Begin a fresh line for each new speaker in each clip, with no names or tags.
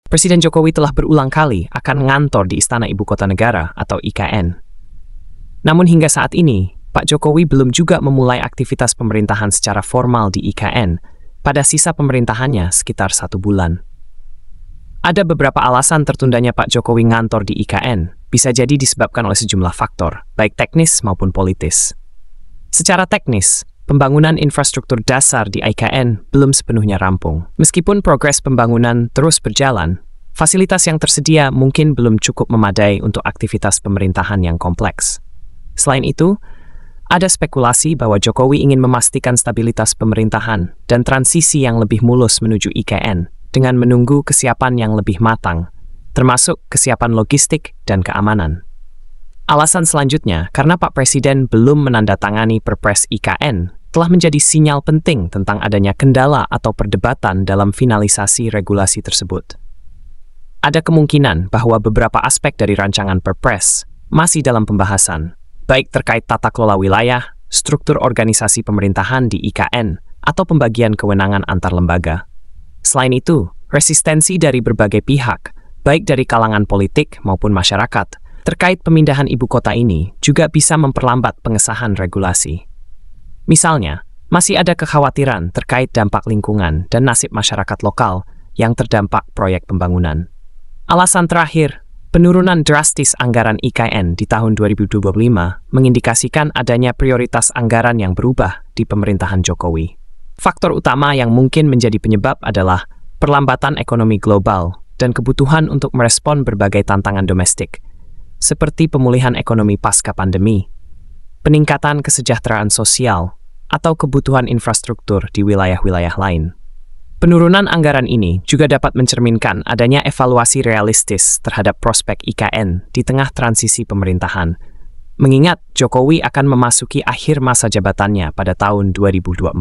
Presiden Jokowi telah berulang kali akan ngantor di Istana Ibu Kota Negara atau IKN. Namun hingga saat ini, Pak Jokowi belum juga memulai aktivitas pemerintahan secara formal di IKN pada sisa pemerintahannya sekitar 1 bulan. Ada beberapa alasan tertundanya Pak Jokowi ngantor di IKN, bisa jadi disebabkan oleh sejumlah faktor, baik teknis maupun politis. Secara teknis, pembangunan infrastruktur dasar di IKN belum sepenuhnya rampung. Meskipun progres pembangunan terus berjalan, fasilitas yang tersedia mungkin belum cukup memadai untuk aktivitas pemerintahan yang kompleks. Selain itu, ada spekulasi bahwa Jokowi ingin memastikan stabilitas pemerintahan dan transisi yang lebih mulus menuju IKN dengan menunggu kesiapan yang lebih matang, termasuk kesiapan logistik dan keamanan. Alasan selanjutnya, karena Pak Presiden belum menandatangani Perpres IKN, telah menjadi sinyal penting tentang adanya kendala atau perdebatan dalam finalisasi regulasi tersebut. Ada kemungkinan bahwa beberapa aspek dari rancangan Perpres masih dalam pembahasan, baik terkait tata kelola wilayah, struktur organisasi pemerintahan di IKN, atau pembagian kewenangan antar lembaga. Selain itu, resistensi dari berbagai pihak, baik dari kalangan politik maupun masyarakat, terkait pemindahan ibu kota ini juga bisa memperlambat pengesahan regulasi. Misalnya, masih ada kekhawatiran terkait dampak lingkungan dan nasib masyarakat lokal yang terdampak proyek pembangunan. Alasan terakhir, penurunan drastis anggaran IKN di tahun 2025 mengindikasikan adanya prioritas anggaran yang berubah di pemerintahan Jokowi. Faktor utama yang mungkin menjadi penyebab adalah perlambatan ekonomi global dan kebutuhan untuk merespon berbagai tantangan domestik, seperti pemulihan ekonomi pasca pandemi, peningkatan kesejahteraan sosial, atau kebutuhan infrastruktur di wilayah-wilayah lain. Penurunan anggaran ini juga dapat mencerminkan adanya evaluasi realistis terhadap prospek IKN di tengah transisi pemerintahan, mengingat Jokowi akan memasuki akhir masa jabatannya pada tahun 2024.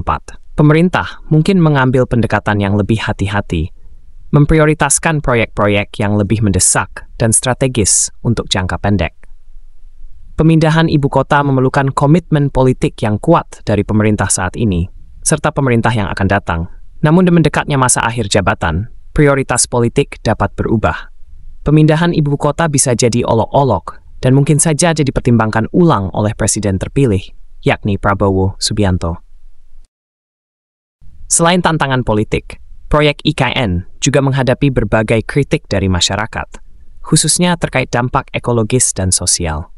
Pemerintah mungkin mengambil pendekatan yang lebih hati-hati, memprioritaskan proyek-proyek yang lebih mendesak dan strategis untuk jangka pendek. Pemindahan ibu kota memerlukan komitmen politik yang kuat dari pemerintah saat ini, serta pemerintah yang akan datang. Namun dengan mendekatnya masa akhir jabatan, prioritas politik dapat berubah. Pemindahan ibu kota bisa jadi olok-olok dan mungkin saja dipertimbangkan ulang oleh Presiden terpilih, yakni Prabowo Subianto. Selain tantangan politik, proyek IKN juga menghadapi berbagai kritik dari masyarakat, khususnya terkait dampak ekologis dan sosial.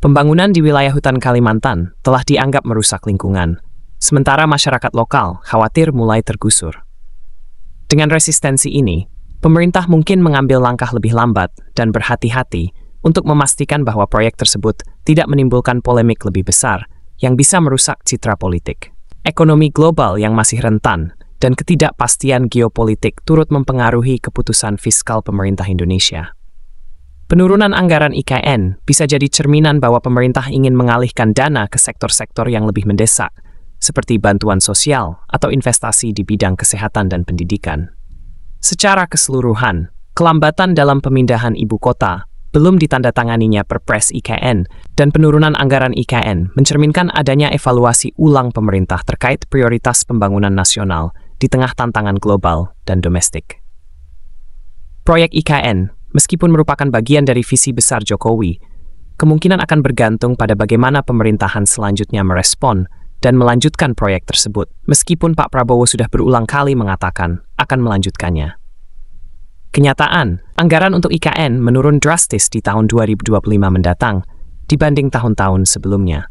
Pembangunan di wilayah hutan Kalimantan telah dianggap merusak lingkungan, sementara masyarakat lokal khawatir mulai tergusur. Dengan resistensi ini, pemerintah mungkin mengambil langkah lebih lambat dan berhati-hati untuk memastikan bahwa proyek tersebut tidak menimbulkan polemik lebih besar yang bisa merusak citra politik. Ekonomi global yang masih rentan dan ketidakpastian geopolitik turut mempengaruhi keputusan fiskal pemerintah Indonesia. Penurunan anggaran IKN bisa jadi cerminan bahwa pemerintah ingin mengalihkan dana ke sektor-sektor yang lebih mendesak, seperti bantuan sosial atau investasi di bidang kesehatan dan pendidikan. Secara keseluruhan, kelambatan dalam pemindahan ibu kota, belum ditandatanganinya Perpres IKN, dan penurunan anggaran IKN mencerminkan adanya evaluasi ulang pemerintah terkait prioritas pembangunan nasional di tengah tantangan global dan domestik. Proyek IKN, meskipun merupakan bagian dari visi besar Jokowi, kemungkinan akan bergantung pada bagaimana pemerintahan selanjutnya merespon dan melanjutkan proyek tersebut, meskipun Pak Prabowo sudah berulang kali mengatakan akan melanjutkannya. Kenyataan, anggaran untuk IKN menurun drastis di tahun 2025 mendatang dibanding tahun-tahun sebelumnya.